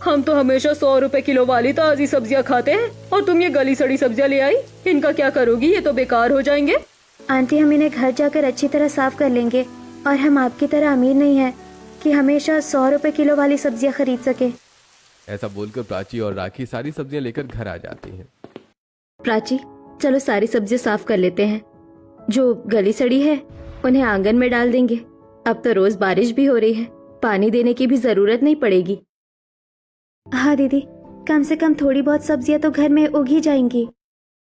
हम तो हमेशा 100 रुपए किलो वाली ताजी सब्जियां खाते हैं और तुम ये गली सड़ी सब्जियां ले आई। इनका क्या करोगी? ये तो बेकार हो जाएंगे। आंटी, हम इन्हें घर जाकर अच्छी तरह साफ कर लेंगे और हम आपकी तरह अमीर नहीं है कि हमेशा 100 रुपए किलो वाली सब्जियां खरीद सके। ऐसा बोलकर प्राची और राखी सारी सब्जियां लेकर घर आ जाती हैं। प्राची, चलो सारी सब्जियां साफ कर लेते हैं। जो गली सड़ी है उन्हें आंगन में डाल देंगे। अब तो रोज बारिश भी हो रही है, पानी देने की भी जरूरत नहीं पड़ेगी। हाँ दीदी, कम से कम थोड़ी बहुत सब्जियां तो घर में उग ही जाएंगी।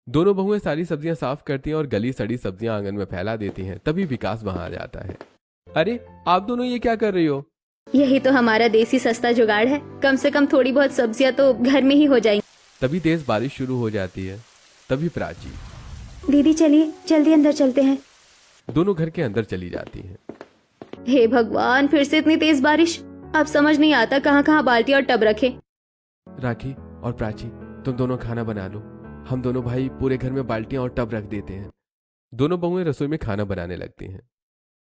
दोनों बहुएं सारी सब्जियां साफ करती हैं और गली सड़ी सब्जियां आंगन में फैला देती हैं। तभी विकास वहां आ जाता है। अरे आप दोनों ये क्या कर रही हो? यही तो हमारा देसी सस्ता जुगाड़ है। कम से कम थोड़ी बहुत सब्जियां तो घर में ही हो जाएंगी। तभी तेज बारिश शुरू हो जाती है। तभी प्राची, दीदी चलिए जल्दी अंदर चलते हैं। दोनों घर के अंदर चली जाती हैं। हे भगवान, फिर से इतनी तेज बारिश। अब समझ नहीं आता कहाँ कहाँ बाल्टी और टब रखे। राखी और प्राची, तुम दोनों खाना बना लो। हम दोनों भाई पूरे घर में बाल्टियां और टब रख देते हैं। दोनों बहुएं रसोई में खाना बनाने लगती हैं।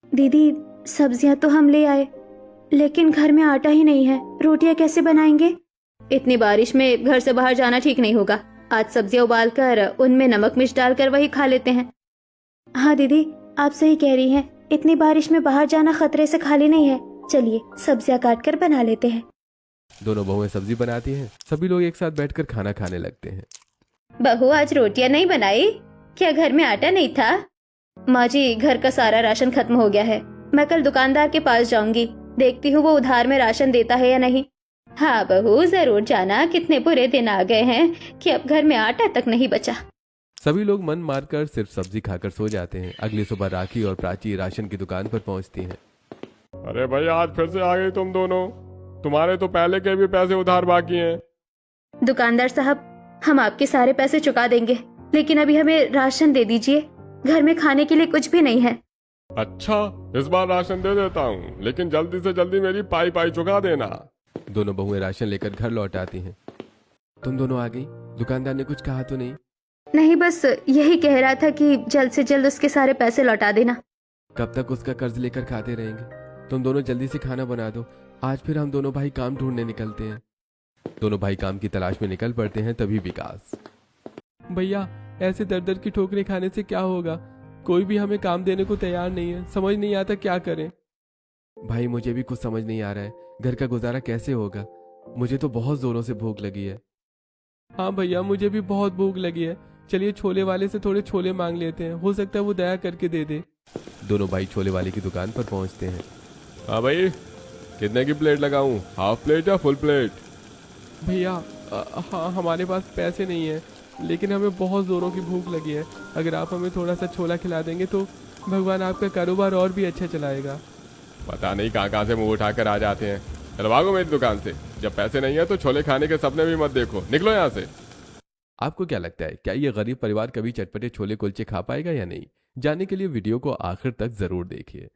दीदी, सब्जियां तो हम ले आए, लेकिन घर में आटा ही नहीं है। रोटियां कैसे बनाएंगे? इतनी बारिश में घर से बाहर जाना ठीक नहीं होगा। आज सब्जियां उबालकर उनमें नमक मिर्च डालकर वही खा लेते हैं। हाँ दीदी, आप सही कह रही हैं। इतनी बारिश में बाहर जाना खतरे से खाली नहीं है। चलिए सब्जियां काट कर बना लेते हैं। दोनों बहुएं सब्जी बनाती हैं। सभी लोग एक साथ बैठकर खाना खाने लगते हैं। बहू, आज रोटियां नहीं बनाई? क्या घर में आटा नहीं था? माँ जी, घर का सारा राशन खत्म हो गया है। मैं कल दुकानदार के पास जाऊंगी, देखती हूँ वो उधार में राशन देता है या नहीं। हाँ बहू, जरूर जाना। कितने बुरे दिन आ गए हैं कि अब घर में आटा तक नहीं बचा। सभी लोग मन मारकर सिर्फ सब्जी खाकर सो जाते हैं। अगली सुबह राखी और प्राची राशन की दुकान पर पहुंचती हैं। अरे भाई, आज फिर से आ गई तुम दोनों। तुम्हारे तो पहले के भी पैसे उधार बाकी हैं। दुकानदार साहब, हम आपके सारे पैसे चुका देंगे, लेकिन अभी हमें राशन दे दीजिए। घर में खाने के लिए कुछ भी नहीं है। अच्छा, इस बार राशन दे देता हूँ, लेकिन जल्दी से जल्दी मेरी पाई पाई चुका देना। दोनों बहुएं राशन लेकर घर लौट आती हैं। तुम दोनों आ गई? दुकानदार ने कुछ कहा तो नहीं? नहीं, बस यही कह रहा था कि जल्द से जल्द उसके सारे पैसे लौटा देना। कब तक उसका कर्ज लेकर खाते रहेंगे? तुम दोनों जल्दी से खाना बना दो। आज फिर हम दोनों भाई काम ढूंढने निकलते हैं। दोनों भाई काम की तलाश में निकल पड़ते हैं। तभी विकास, भैया ऐसे दर दर की ठोकरें खाने से क्या होगा? कोई भी हमें काम देने को तैयार नहीं है। समझ नहीं आता क्या करें। भाई मुझे भी कुछ समझ नहीं आ रहा है। घर का गुजारा कैसे होगा? मुझे तो बहुत जोरों से भूख लगी है। हाँ भैया, मुझे भी बहुत भूख लगी है। चलिए छोले वाले से थोड़े छोले मांग लेते हैं, हो सकता है वो दया करके दे दे। दोनों भाई छोले वाले की दुकान पर पहुंचते हैं। हाँ भाई, कितने की प्लेट लगाऊं? हाफ प्लेट या फुल प्लेट? भैया हाँ, हमारे पास पैसे नहीं है, लेकिन हमें बहुत जोरों की भूख लगी है। अगर आप हमें थोड़ा सा छोला खिला देंगे तो भगवान आपका कारोबार और भी अच्छा चलाएगा। पता नहीं कहाँ से मुंह उठाकर आ जाते हैं। चलो भागो मेरी दुकान से। जब पैसे नहीं है तो छोले खाने के सपने भी मत देखो। निकलो यहाँ से। आपको क्या लगता है, क्या ये गरीब परिवार कभी चटपटे छोले कुलचे खा पाएगा या नहीं? जानने के लिए वीडियो को आखिर तक जरूर देखिए।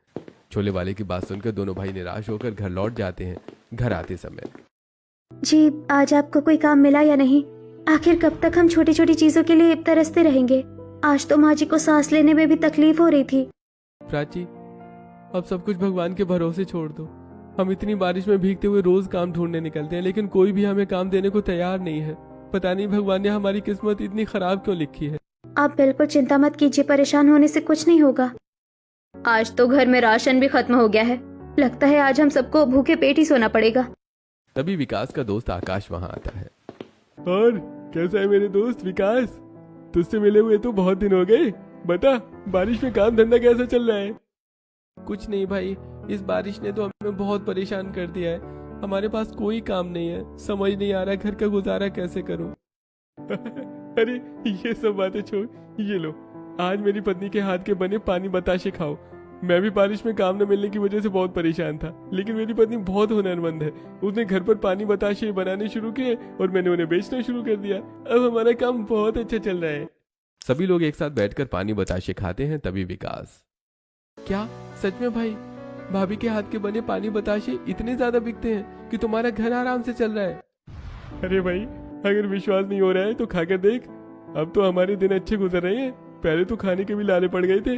छोले वाले की बात सुनकर दोनों भाई निराश होकर घर लौट जाते हैं। घर आते समय, जी, आज आपको कोई काम मिला या नहीं? आखिर कब तक हम छोटी छोटी चीजों के लिए तरसते रहेंगे? आज तो माँ जी को सांस लेने में भी तकलीफ हो रही थी। प्राची, अब सब कुछ भगवान के भरोसे छोड़ दो। हम इतनी बारिश में भीगते हुए रोज काम ढूंढने निकलते हैं, लेकिन कोई भी हमें काम देने को तैयार नहीं है। पता नहीं भगवान ने हमारी किस्मत इतनी खराब क्यों लिखी है। आप बिल्कुल चिंता मत कीजिए, परेशान होने से कुछ नहीं होगा। आज तो घर में राशन भी खत्म हो गया है। लगता है आज हम सबको भूखे पेट ही सोना पड़ेगा। तभी विकास का दोस्त आकाश वहां आता है। और कैसा है मेरे दोस्त विकास? तुझसे मिले हुए तो बहुत दिन हो गए। बता, बारिश में काम धंधा कैसा चल रहा है? कुछ नहीं भाई, इस बारिश ने तो हमें बहुत परेशान कर दिया है। हमारे पास कोई काम नहीं है। समझ नहीं आ रहा घर का गुजारा कैसे करूं। अरे ये सब बातें छोड़, ये लो, आज मेरी पत्नी के हाथ के बने पानी बताशे खाओ। मैं भी बारिश में काम न मिलने की वजह से बहुत परेशान था, लेकिन मेरी पत्नी बहुत हुनरमंद है। उसने घर पर पानी बताशे बनाने शुरू किए और मैंने उन्हें बेचना शुरू कर दिया। अब हमारा काम बहुत अच्छा चल रहा है। सभी लोग एक साथ बैठकर पानी बताशे खाते हैं। तभी विकास, क्या सच में भाई भाभी के हाथ के बने पानी बताशे इतने ज्यादा बिकते हैं कि तुम्हारा घर आराम से चल रहा है? अरे भाई, अगर विश्वास नहीं हो रहा है तो खाकर देख। अब तो हमारे दिन अच्छे गुजर रहे हैं। पहले तो खाने के भी लाले पड़ गए थे।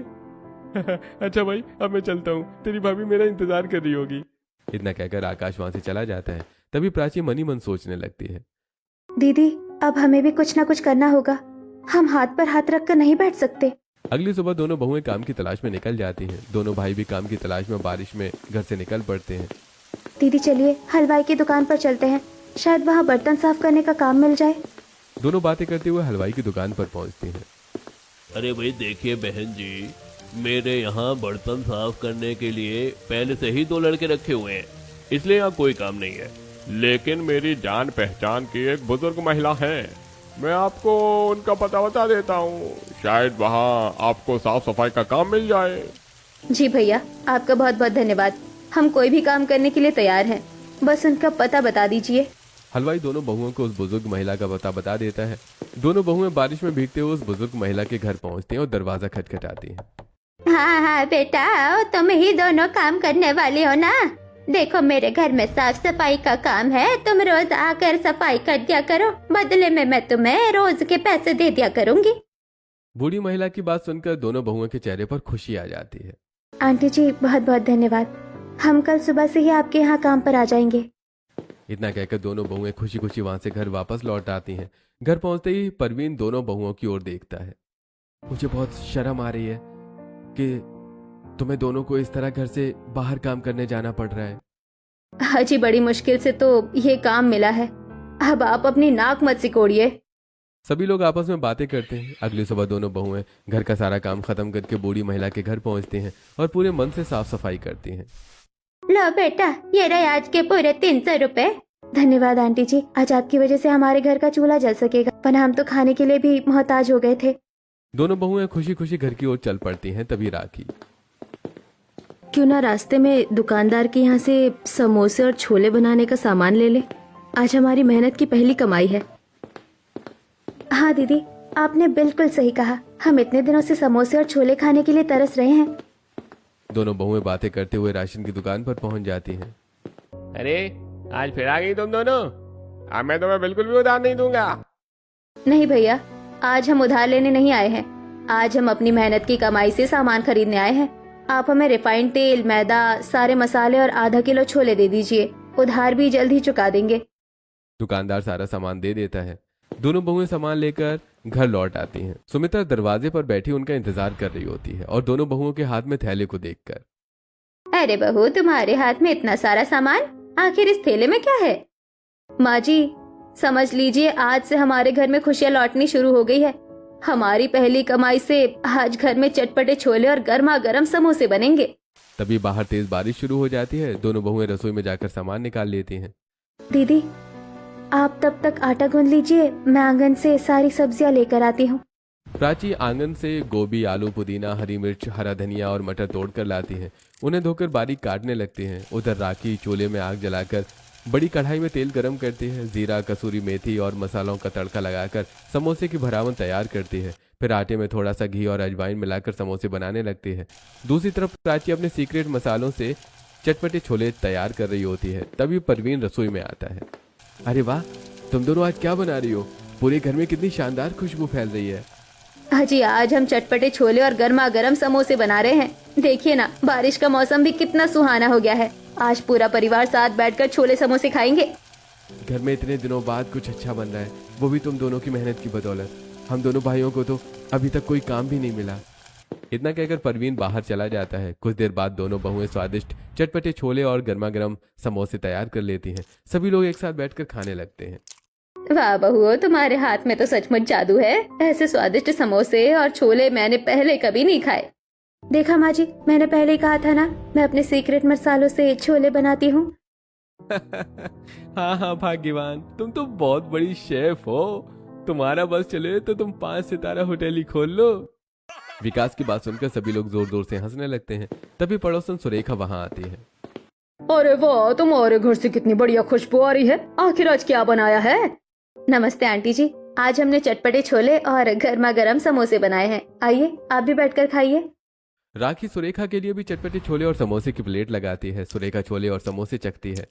अच्छा भाई, अब मैं चलता हूँ। तेरी भाभी मेरा इंतजार कर रही होगी। इतना कहकर आकाश वहां से चला जाता है। तभी प्राची मन ही मन सोचने लगती है। दीदी, अब हमें भी कुछ ना कुछ करना होगा। हम हाथ पर हाथ रखकर नहीं बैठ सकते। अगली सुबह दोनों बहुएं काम की तलाश में निकल जाती हैं। दोनों भाई भी काम की तलाश में बारिश में घर से निकल पड़ते हैं। दीदी चलिए हलवाई की दुकान पर चलते हैं, शायद वहाँ बर्तन साफ करने का काम मिल जाए। दोनों बातें करते हुए हलवाई की दुकान पर पहुंचती हैं। अरे भाई देखिए बहन जी, मेरे यहाँ बर्तन साफ करने के लिए पहले से ही 2 लड़के रखे हुए हैं, इसलिए यहाँ कोई काम नहीं है। लेकिन मेरी जान पहचान की एक बुजुर्ग महिला है, मैं आपको उनका पता बता देता हूँ, शायद वहाँ आपको साफ सफाई का काम मिल जाए। जी भैया, आपका बहुत बहुत धन्यवाद। हम कोई भी काम करने के लिए तैयार हैं, बस उनका पता बता दीजिए। हलवाई दोनों बहुओं को उस बुजुर्ग महिला का पता बता देता है। दोनों बहुएं बारिश में भीगते हुए उस बुजुर्ग महिला के घर पहुंचती हैं और दरवाजा खटखटाती हैं। हाँ हाँ बेटा, तुम ही दोनों काम करने वाले हो ना। देखो मेरे घर में साफ सफाई का काम है, तुम रोज आकर सफाई कर दिया करो, बदले में मैं तुम्हें रोज के पैसे दे दिया करूंगी। बूढ़ी महिला की बात सुनकर दोनों बहुओं के चेहरे पर खुशी आ जाती है। आंटी जी बहुत बहुत धन्यवाद, हम कल सुबह से ही आपके यहाँ काम पर आ जाएंगे। इतना कहकर दोनों बहुएं खुशी खुशी वहां से घर वापस लौट आती हैं। घर पहुंचते ही परवीन दोनों बहुओं की ओर देखता है। मुझे बहुत शर्म आ रही है कि तुम्हें दोनों को इस तरह घर से बाहर काम करने जाना पड़ रहा है। हाँ जी, बड़ी मुश्किल से तो ये काम मिला है, अब आप अपनी नाक मत सिकोड़िए। सभी लोग आपस में बातें करते हैं। अगली सुबह दोनों बहुएं घर का सारा काम खत्म करके बूढ़ी महिला के घर पहुंचती हैं और पूरे मन से साफ सफाई करती हैं। लो बेटा, ये रहे आज के पूरे 300 रुपए। धन्यवाद आंटी जी, आज आपकी वजह से हमारे घर का चूल्हा जल सकेगा, वरना हम तो खाने के लिए भी मोहताज हो गए थे। दोनों बहुएं खुशी खुशी घर की ओर चल पड़ती हैं। तभी राखी, क्यों ना रास्ते में दुकानदार के यहाँ से समोसे और छोले बनाने का सामान ले ले, आज हमारी मेहनत की पहली कमाई है। हाँ दीदी, आपने बिल्कुल सही कहा, हम इतने दिनों से समोसे और छोले खाने के लिए तरस रहे हैं। दोनों बहुएं बातें करते हुए राशन की दुकान पर पहुंच जाती हैं। अरे आज फिर आ गई तुम दोनों, अब मैं तुम्हें बिल्कुल भी उधार नहीं दूंगा। नहीं भैया, आज हम उधार लेने नहीं आए हैं, आज हम अपनी मेहनत की कमाई से सामान खरीदने आए हैं। आप हमें रिफाइंड तेल, मैदा, सारे मसाले और आधा किलो छोले दे दीजिए, उधार भी जल्द ही चुका देंगे। दुकानदार सारा सामान दे देता है। दोनों बहुएं सामान लेकर घर लौट आती हैं। सुमित्रा दरवाजे पर बैठी उनका इंतजार कर रही होती है और दोनों बहुओं के हाथ में थैले को देखकर, अरे बहू, तुम्हारे हाथ में इतना सारा सामान, आखिर इस थैले में क्या है? माँ जी समझ लीजिए, आज से हमारे घर में खुशियाँ लौटनी शुरू हो गई है। हमारी पहली कमाई से आज घर में चटपटे छोले और गर्मा गर्म समोसे बनेंगे। तभी बाहर तेज बारिश शुरू हो जाती है। दोनों बहुएं रसोई में जाकर सामान निकाल लेती हैं। दीदी आप तब तक आटा गूंद लीजिए, मैं आंगन से सारी सब्जियां लेकर आती हूँ। प्राची आंगन से गोभी, आलू, पुदीना, हरी मिर्च, हरा धनिया और मटर तोड़कर लाती है। उन्हें धोकर बारीक काटने लगती हैं। उधर राखी चूल्हे में आग जलाकर बड़ी कढ़ाई में तेल गरम करती है। जीरा, कसूरी मेथी और मसालों का तड़का लगाकर समोसे की भरावन तैयार करती है। फिर आटे में थोड़ा सा घी और अजवाइन मिलाकर समोसे बनाने लगती है। दूसरी तरफ प्राची अपने सीक्रेट मसालों से चटपटे छोले तैयार कर रही होती है। तभी परवीन रसोई में आता है। अरे वाह, तुम दोनों आज क्या बना रही हो? पूरे घर में कितनी शानदार खुशबू फैल रही है। जी आज हम चटपटे छोले और गर्मा गर्म समोसे बना रहे हैं। देखिए ना, बारिश का मौसम भी कितना सुहाना हो गया है। आज पूरा परिवार साथ बैठकर छोले समोसे खाएंगे। घर में इतने दिनों बाद कुछ अच्छा बन रहा है, वो भी तुम दोनों की मेहनत की बदौलत। हम दोनों भाइयों को तो अभी तक कोई काम भी नहीं मिला। इतना कहकर परवीन बाहर चला जाता है। कुछ देर बाद दोनों बहुएं स्वादिष्ट चटपटे छोले और गर्मा गर्म समोसे तैयार कर लेती हैं। सभी लोग एक साथ बैठकर खाने लगते हैं। वाह बहू, तुम्हारे हाथ में तो सचमुच जादू है। ऐसे स्वादिष्ट समोसे और छोले मैंने पहले कभी नहीं खाए। देखा माँ जी, मैंने पहले ही कहा था ना, मैं अपने सीक्रेट मसालों से छोले बनाती हूँ। हाँ हाँ भाग्यवान, तुम तो बहुत बड़ी शेफ हो। तुम्हारा बस चले तो तुम 5 सितारा होटल ही खोल लो। विकास की बात सुनकर सभी लोग जोर जोर से हंसने लगते हैं। तभी पड़ोसन सुरेखा वहां आती है। अरे वाह, तुम्हारे घर से कितनी बढ़िया खुशबू आ रही है। आखिर आज क्या बनाया है? नमस्ते आंटी जी, आज हमने चटपटे छोले और गर्मा गर्म समोसे बनाए हैं। आइए आप भी बैठकर खाइए। राखी सुरेखा के लिए भी चटपटे छोले और समोसे की प्लेट लगाती है। सुरेखा छोले और समोसे चखती है।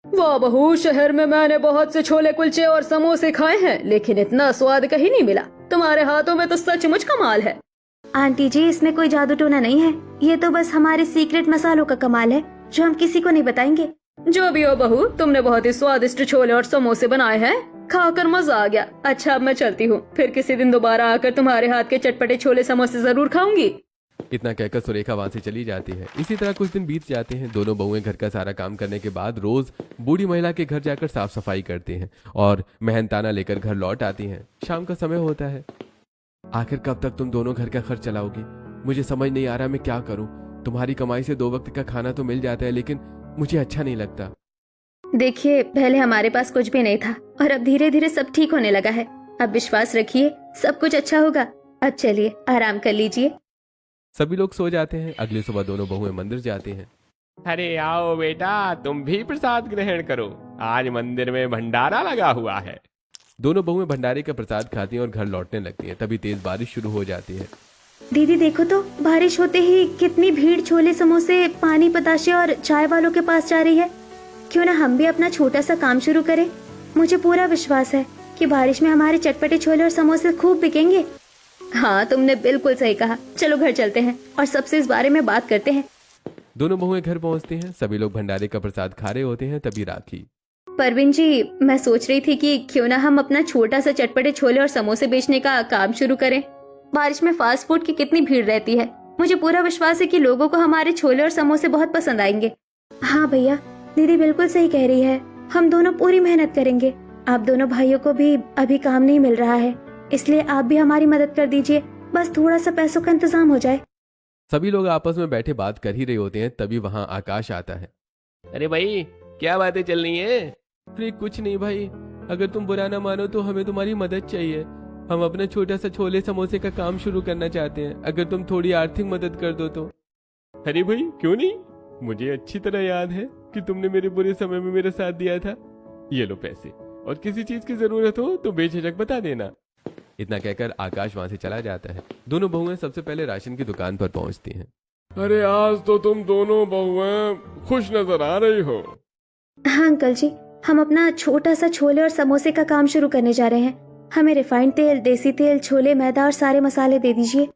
वाह बहू, शहर में मैंने बहुत से छोले कुलचे और समोसे खाए हैं, लेकिन इतना स्वाद कहीं नहीं मिला। तुम्हारे हाथों में तो सचमुच कमाल है। आंटी जी, इसमें कोई जादू टोना नहीं है, ये तो बस हमारे सीक्रेट मसालों का कमाल है जो हम किसी को नहीं बताएंगे। जो भी हो बहू, तुमने बहुत ही स्वादिष्ट छोले और समोसे बनाए हैं, खाकर मजा आ गया। अच्छा अब मैं चलती हूँ, फिर किसी दिन दोबारा आकर तुम्हारे हाथ के चटपटे छोले समोसे जरूर खाऊंगी। इतना कहकर सुरेखा वहां से चली जाती है। इसी तरह कुछ दिन बीत जाते हैं। दोनों बहुएं घर का सारा काम करने के बाद रोज बूढ़ी महिला के घर जाकर साफ सफाई करती हैं और मेहनताना लेकर घर लौट आती हैं। शाम का समय होता है। आखिर कब तक तुम दोनों घर का खर्च चलाओगी? मुझे समझ नहीं आ रहा मैं क्या करूं। तुम्हारी कमाई से 2 वक्त का खाना तो मिल जाता है, लेकिन मुझे अच्छा नहीं लगता। देखिए, पहले हमारे पास कुछ भी नहीं था और अब धीरे धीरे सब ठीक होने लगा है। अब विश्वास रखिए, सब कुछ अच्छा होगा। अब चलिए आराम कर लीजिए। सभी लोग सो जाते हैं। अगली सुबह दोनों बहुएं मंदिर जाती हैं। अरे आओ बेटा, तुम भी प्रसाद ग्रहण करो, आज मंदिर में भंडारा लगा हुआ है। दोनों बहुएं भंडारे का प्रसाद खाती हैं और घर लौटने लगती हैं। तभी तेज बारिश शुरू हो जाती है। दीदी देखो तो, बारिश होते ही कितनी भीड़ छोले समोसे, पानी बताशे और चाय वालों के पास जा रही है। क्यों ना हम भी अपना छोटा सा काम शुरू करें। मुझे पूरा विश्वास है कि बारिश में हमारे चटपटे छोले और समोसे खूब बिकेंगे। हाँ, तुमने बिल्कुल सही कहा। चलो घर चलते हैं और सबसे इस बारे में बात करते हैं। दोनों बहुएं घर पहुंचती हैं। सभी लोग भंडारे का प्रसाद खा रहे होते हैं। तभी राखी, परवीन जी, मैं सोच रही थी कि क्यों ना हम अपना छोटा सा चटपटे छोले और समोसे बेचने का काम शुरू करें। बारिश में फास्ट फूड की कितनी भीड़ रहती है। मुझे पूरा विश्वास है कि लोगों को हमारे छोले और समोसे बहुत पसंद आएंगे। हाँ भैया, दीदी बिल्कुल सही कह रही है। हम दोनों पूरी मेहनत करेंगे। आप दोनों भाइयों को भी अभी काम नहीं मिल रहा है, इसलिए आप भी हमारी मदद कर दीजिए। बस थोड़ा सा पैसों का इंतजाम हो जाए। सभी लोग आपस में बैठे बात कर ही रहे होते हैं। तभी वहां आकाश आता है। अरे भाई, क्या बातें चल रही है? अरे कुछ नहीं भाई, अगर तुम बुरा ना मानो तो हमें तुम्हारी मदद चाहिए। हम अपना छोटा सा छोले समोसे का काम शुरू करना चाहते हैं। अगर तुम थोड़ी आर्थिक मदद कर दो तो। अरे भाई क्यों नहीं, मुझे अच्छी तरह याद है कि तुमने मेरे बुरे समय में मेरा साथ दिया था। ये लो पैसे, और किसी चीज की जरूरत हो तो बेझिझक बता देना। इतना कहकर आकाश वहां से चला जाता है। दोनों बहुएं सबसे पहले राशन की दुकान पर पहुंचती हैं। अरे आज तो तुम दोनों बहुएं खुश नजर आ रही हो। हाँ अंकल जी, हम अपना छोटा सा छोले और समोसे का काम शुरू करने जा रहे हैं। हमें रिफाइंड तेल, देसी तेल, छोले, मैदा और सारे मसाले दे दीजिए।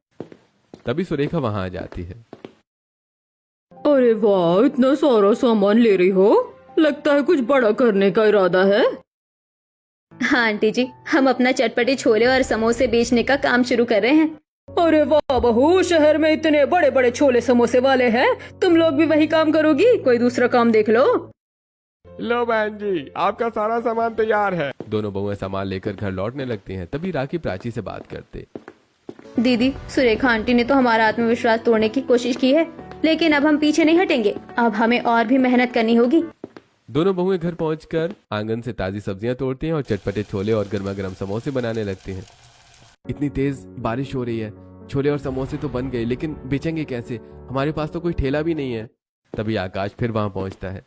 तभी सुरेखा वहां आ जाती है। अरे वाह, इतना सारा सामान ले रही हो, लगता है कुछ बड़ा करने का इरादा है। हाँ आंटी जी, हम अपना चटपटे छोले और समोसे बेचने का काम शुरू कर रहे हैं। अरे वाह बहू, शहर में इतने बड़े बड़े छोले समोसे वाले हैं, तुम लोग भी वही काम करोगी? कोई दूसरा काम देख लो। लो बहन जी, आपका सारा सामान तैयार है। दोनों बहुएं सामान लेकर घर लौटने लगती हैं। तभी राखी प्राची से बात करते। दीदी, सुरेखा आंटी ने तो हमारा आत्मविश्वास तोड़ने की कोशिश की है, लेकिन अब हम पीछे नहीं हटेंगे। अब हमें और भी मेहनत करनी होगी। दोनों बहुएं घर पहुंचकर आंगन से ताजी सब्जियां तोड़ती हैं और चटपटे छोले और गर्मा गर्म समोसे बनाने लगती हैं। इतनी तेज बारिश हो रही है, छोले और समोसे तो बन गए, लेकिन बेचेंगे कैसे? हमारे पास तो कोई ठेला भी नहीं है। तभी आकाश फिर वहां पहुंचता है।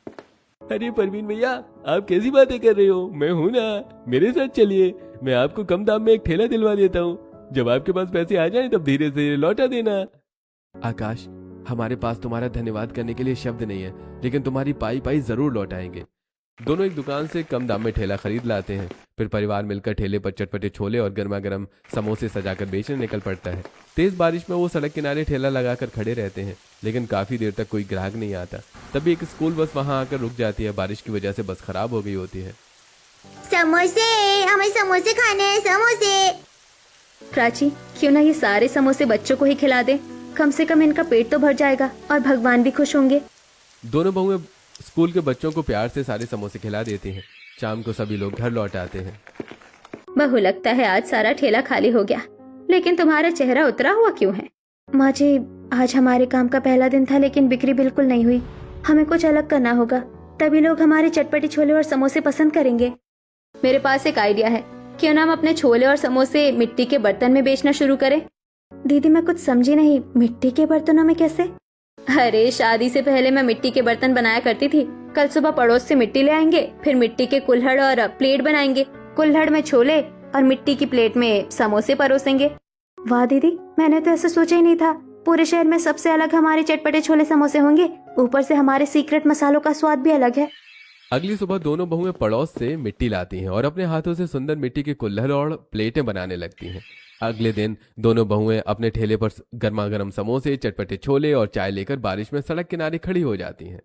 अरे परवीन भैया, आप कैसी बातें कर रहे हो? मैं हूं ना, मेरे साथ चलिए, मैं आपको कम दाम में एक ठेला दिलवा देता हूँ। जब आपके पास पैसे आ जाएं तब धीरे धीरे लौटा देना। आकाश, हमारे पास तुम्हारा धन्यवाद करने के लिए शब्द नहीं है, लेकिन तुम्हारी पाई पाई जरूर लौटाएंगे। दोनों एक दुकान से कम दाम में ठेला खरीद लाते हैं। फिर परिवार मिलकर ठेले पर चटपटे छोले और गर्मा गर्म समोसे सजाकर बेचने निकल पड़ता है। तेज बारिश में वो सड़क किनारे ठेला लगाकर खड़े रहते हैं, लेकिन काफी देर तक कोई ग्राहक नहीं आता। तभी एक स्कूल बस वहां आकर रुक जाती है। बारिश की वजह से बस खराब हो गई होती है। समोसे, हमें समोसे खाने हैं, समोसे। प्राची, क्यों ना ये सारे समोसे बच्चों को ही खिला दे। कम से कम इनका पेट तो भर जाएगा और भगवान भी खुश होंगे। दोनों बहुएं स्कूल के बच्चों को प्यार से सारे समोसे खिला देती हैं। शाम को सभी लोग घर लौट आते हैं। बहू, लगता है आज सारा ठेला खाली हो गया, लेकिन तुम्हारा चेहरा उतरा हुआ क्यों है? माँ जी, आज हमारे काम का पहला दिन था, लेकिन बिक्री बिल्कुल नहीं हुई। हमें कुछ अलग करना होगा, तभी लोग हमारे चटपटे छोले और समोसे पसंद करेंगे। मेरे पास एक आइडिया है। क्यों ना हम अपने छोले और समोसे मिट्टी के बर्तन में बेचना शुरू करें? दीदी, मैं कुछ समझी नहीं, मिट्टी के बर्तनों में कैसे? अरे, शादी से पहले मैं मिट्टी के बर्तन बनाया करती थी। कल सुबह पड़ोस से मिट्टी ले आएंगे, फिर मिट्टी के कुल्हड़ और प्लेट बनाएंगे। कुल्हड़ में छोले और मिट्टी की प्लेट में समोसे परोसेंगे। वाह दीदी, मैंने तो ऐसा सोचा ही नहीं था। पूरे शहर में सबसे अलग हमारे चटपटे छोले समोसे होंगे। ऊपर से हमारे सीक्रेट मसालों का स्वाद भी अलग है। अगली सुबह दोनों बहुएं पड़ोस से मिट्टी लाती हैं और अपने हाथों से सुंदर मिट्टी के कुल्हड़ और प्लेटें बनाने लगती हैं। अगले दिन दोनों बहुएं अपने ठेले पर गर्मा गर्म समोसे, चटपटे छोले और चाय लेकर बारिश में सड़क किनारे खड़ी हो जाती हैं।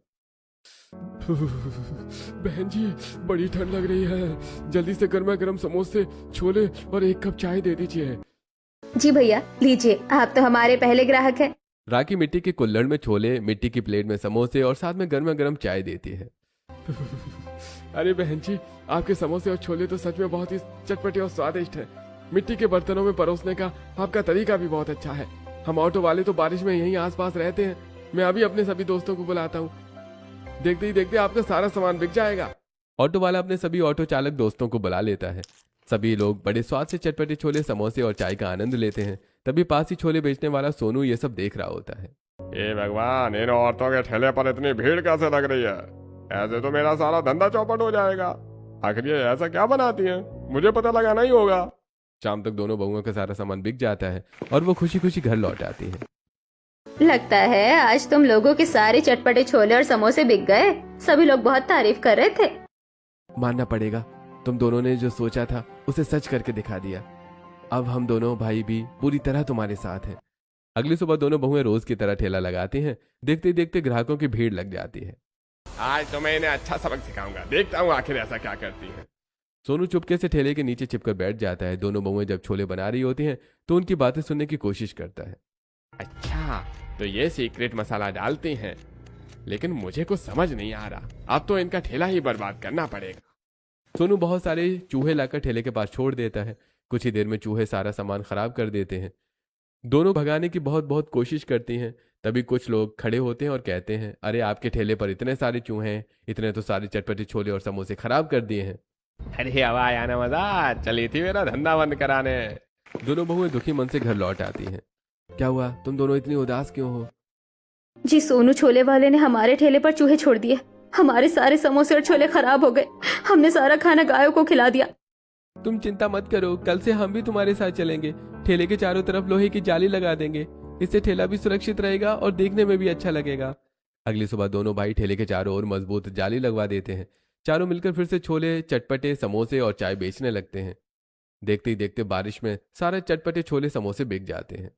बहन जी, बड़ी ठंड लग रही है, जल्दी से गर्मा गर्म समोसे, छोले और एक कप चाय दे दीजिए। जी भैया लीजिए, आप तो हमारे पहले ग्राहक हैं। राखी मिट्टी के कुल्हड़ में छोले, मिट्टी की प्लेट में समोसे और साथ में गर्मा गर्म चाय देती है। अरे बहन जी, आपके समोसे और छोले तो सच में बहुत ही चटपटे और स्वादिष्ट है। मिट्टी के बर्तनों में परोसने का आपका तरीका भी बहुत अच्छा है। हम ऑटो वाले तो बारिश में यहीं आसपास रहते हैं। मैं अभी अपने सभी दोस्तों को बुलाता हूँ, देखते ही देखते आपका सारा सामान बिक जाएगा। ऑटो वाला अपने सभी ऑटो चालक दोस्तों को बुला लेता है। सभी लोग बड़े स्वाद से चटपटे छोले, समोसे और चाय का आनंद लेते हैं। तभी पास ही छोले बेचने वाला सोनू ये सब देख रहा होता है। हे भगवान, इन औरतों के ठेले पर इतनी भीड़ कैसे लग रही है? ऐसे तो मेरा सारा धंधा चौपट हो जाएगा। आखिर ये ऐसा क्या बनाती हैं? मुझे पता लगाना ही होगा। शाम तक दोनों बहुओं का सारा सामान बिक जाता है और वो खुशी खुशी घर लौट आती है। लगता है आज तुम लोगों के सारे चटपटे छोले और समोसे बिक गए। सभी लोग बहुत तारीफ कर रहे थे। मानना पड़ेगा, तुम दोनों ने जो सोचा था उसे सच करके दिखा दिया। अब हम दोनों भाई भी पूरी तरह तुम्हारे साथ हैं। अगली सुबह दोनों बहुएं रोज की तरह ठेला लगाती हैं। देखते देखते ग्राहकों की भीड़ लग जाती है। आज तो मैं इन्हें अच्छा सबक सिखाऊंगा, देखता हूँ आखिर ऐसा क्या करती है। सोनू चुपके से ठेले के नीचे छिपकर बैठ जाता है। दोनों बहुएं जब छोले बना रही होती हैं तो उनकी बातें सुनने की कोशिश करता है। अच्छा, तो ये सीक्रेट मसाला डालती हैं, लेकिन मुझे कुछ समझ नहीं आ रहा। अब तो इनका ठेला ही बर्बाद करना पड़ेगा। सोनू बहुत सारे चूहे लाकर ठेले के पास छोड़ देता है। कुछ ही देर में चूहे सारा सामान खराब कर देते हैं। दोनों भगाने की बहुत बहुत कोशिश करती हैं। तभी कुछ लोग खड़े होते हैं और कहते हैं, अरे आपके ठेले पर इतने सारे चूहे हैं, इतने तो सारे चटपटे छोले और समोसे खराब कर दिए हैं। अरे हवा आया ना, मजा चली थी मेरा धंधा बंद कराने। दोनों बहुएं दुखी मन से घर लौट आती हैं। क्या हुआ, तुम दोनों इतनी उदास क्यों हो? जी सोनू छोले वाले ने हमारे ठेले पर चूहे छोड़ दिए। हमारे सारे समोसे और छोले खराब हो गए। हमने सारा खाना गायों को खिला दिया। तुम चिंता मत करो, कल से हम भी तुम्हारे साथ चलेंगे। ठेले के चारों तरफ लोहे की जाली लगा देंगे। इससे ठेला भी सुरक्षित रहेगा और देखने में भी अच्छा लगेगा। अगली सुबह दोनों भाई ठेले के चारों ओर मजबूत जाली लगवा देते हैं। चारों मिलकर फिर से छोले, चटपटे, समोसे और चाय बेचने लगते हैं। देखते ही देखते बारिश में सारे चटपटे छोले समोसे बिक जाते हैं।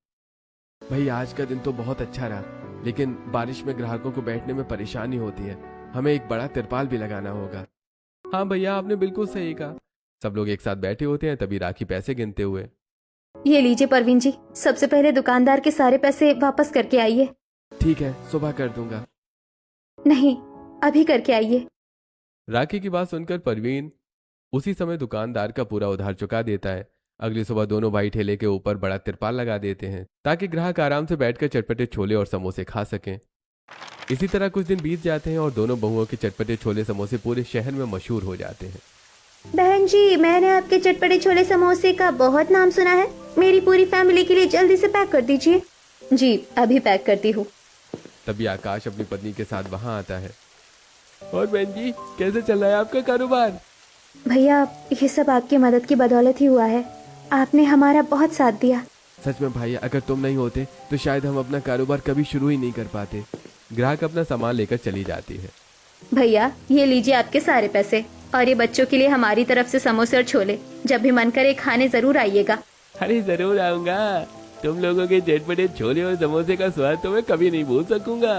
भाई आज का दिन तो बहुत अच्छा रहा, लेकिन बारिश में ग्राहकों को बैठने में परेशानी होती है। हमें एक बड़ा तिरपाल भी लगाना होगा। हाँ भैया, आपने बिल्कुल सही कहा। सब लोग एक साथ बैठे होते हैं। तभी राखी पैसे गिनते हुए, ये लीजिए परवीन जी, सबसे पहले दुकानदार के सारे पैसे वापस करके आइए। ठीक है, सुबह कर दूंगा। नहीं, अभी करके आइए। राखी की बात सुनकर परवीन उसी समय दुकानदार का पूरा उधार चुका देता है। अगली सुबह दोनों भाई ठेले के ऊपर बड़ा तिरपाल लगा देते हैं ताकि ग्राहक आराम से बैठकर चटपटे छोले और समोसे खा सकें। इसी तरह कुछ दिन बीत जाते हैं और दोनों बहुओं के चटपटे छोले समोसे पूरे शहर में मशहूर हो जाते हैं। बहन जी, मैंने आपके चटपटे छोले समोसे का बहुत नाम सुना है। मेरी पूरी फैमिली के लिए जल्दी से पैक कर दीजिए। जी अभी पैक करती हूँ। तभी आकाश अपनी पत्नी के साथ वहां आता है। और बहन जी, कैसे चल रहा है आपका कारोबार? भैया ये सब आपकी मदद की बदौलत ही हुआ है। आपने हमारा बहुत साथ दिया। सच में भाई, अगर तुम नहीं होते तो शायद हम अपना कारोबार कभी शुरू ही नहीं कर पाते। ग्राहक अपना सामान लेकर चली जाती है। भैया ये लीजिए आपके सारे पैसे, और ये बच्चों के लिए हमारी तरफ से समोसे और छोले। जब भी मन करे खाने जरूर आइएगा। अरे जरूर आऊंगा। तुम लोगों के चटपटे छोले और समोसे का स्वाद तो मैं कभी नहीं भूल सकूंगा।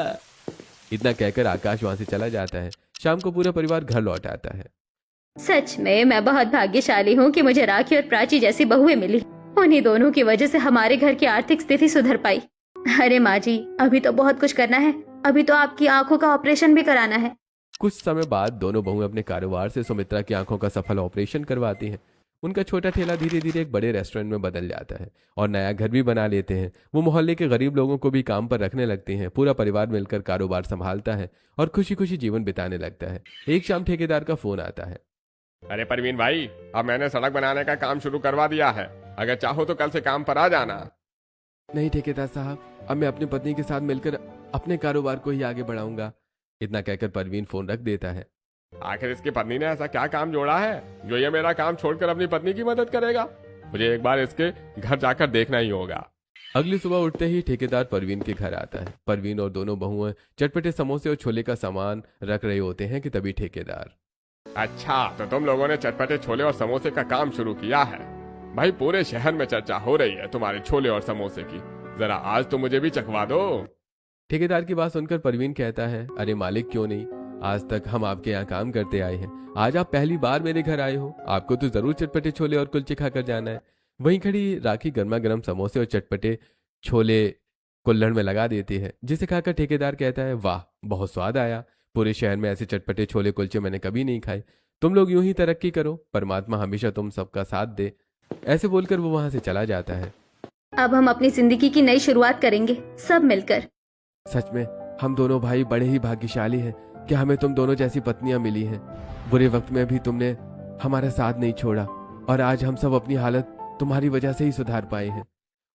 इतना कहकर आकाश वहां से चला जाता है। शाम को पूरा परिवार घर लौट आता है। सच में मैं बहुत भाग्यशाली हूँ कि मुझे राखी और प्राची जैसी बहुएं मिली। उन्हीं दोनों की वजह से हमारे घर की आर्थिक स्थिति सुधर पाई। अरे माँ जी, अभी तो बहुत कुछ करना है। अभी तो आपकी आंखों का ऑपरेशन भी कराना है। कुछ समय बाद दोनों बहुएं अपने कारोबार से सुमित्रा की आंखों का सफल ऑपरेशन करवाती हैं। उनका छोटा ठेला धीरे धीरे एक बड़े रेस्टोरेंट में बदल जाता है और नया घर भी बना लेते हैं। वो मोहल्ले के गरीब लोगों को भी काम पर रखने लगते हैं। पूरा परिवार मिलकर कारोबार संभालता है और खुशी खुशी जीवन बिताने लगता है। एक शाम ठेकेदार का फोन आता है। अरे परवीन भाई, अब मैंने सड़क बनाने का काम शुरू करवा दिया है। अगर चाहो तो कल से काम पर आ जाना। नहीं ठेकेदार साहब, अब मैं अपनी पत्नी के साथ मिलकर अपने कारोबार को ही आगे बढ़ाऊंगा। इतना कहकर परवीन फोन रख देता है। आखिर इसकी पत्नी ने ऐसा क्या काम जोड़ा है जो ये मेरा काम छोड़कर अपनी पत्नी की मदद करेगा? मुझे एक बार इसके घर जाकर देखना ही होगा। अगली सुबह उठते ही ठेकेदार परवीन के घर आता है। परवीन और दोनों बहुएं चटपटे समोसे और छोले का सामान रख रहे होते हैं कि तभी ठेकेदार, अच्छा, तो तुम लोगों ने चटपटे छोले और समोसे का काम शुरू किया है। भाई पूरे शहर में चर्चा हो रही है तुम्हारे छोले और समोसे की। जरा आज तो मुझे भी चखवा दो। ठेकेदार की बात सुनकर परवीन कहता है, अरे मालिक क्यों नहीं, आज तक हम आपके यहाँ काम करते आए हैं, आज आप पहली बार मेरे घर आए हो, आपको तो जरूर चटपटे छोले और कुलचे खाकर जाना है। वहीं खड़ी राखी गर्मा गर्म समोसे और चटपटे छोले कुल्हड़ में लगा देती है, जिसे खाकर ठेकेदार कहता है, वाह बहुत स्वाद आया, पूरे शहर में ऐसे चटपटे छोले कुलचे मैंने कभी नहीं खाए। तुम लोग यूं ही तरक्की करो, परमात्मा हमेशा तुम सबका साथ दे। ऐसे बोलकर वो वहां से चला जाता है। अब हम अपनी जिंदगी की नई शुरुआत करेंगे सब मिलकर। सच में हम दोनों भाई बड़े ही भाग्यशाली हैं कि हमें तुम दोनों जैसी पत्नियां मिली हैं। बुरे वक्त में भी तुमने हमारा साथ नहीं छोड़ा और आज हम सब अपनी हालत तुम्हारी वजह से ही सुधार पाए हैं।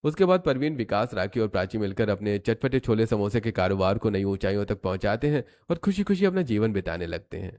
उसके बाद परवीन, विकास, राखी और प्राची मिलकर अपने चटपटे छोले समोसे के कारोबार को नई ऊंचाइयों तक पहुंचाते हैं और खुशी खुशी अपना जीवन बिताने लगते हैं।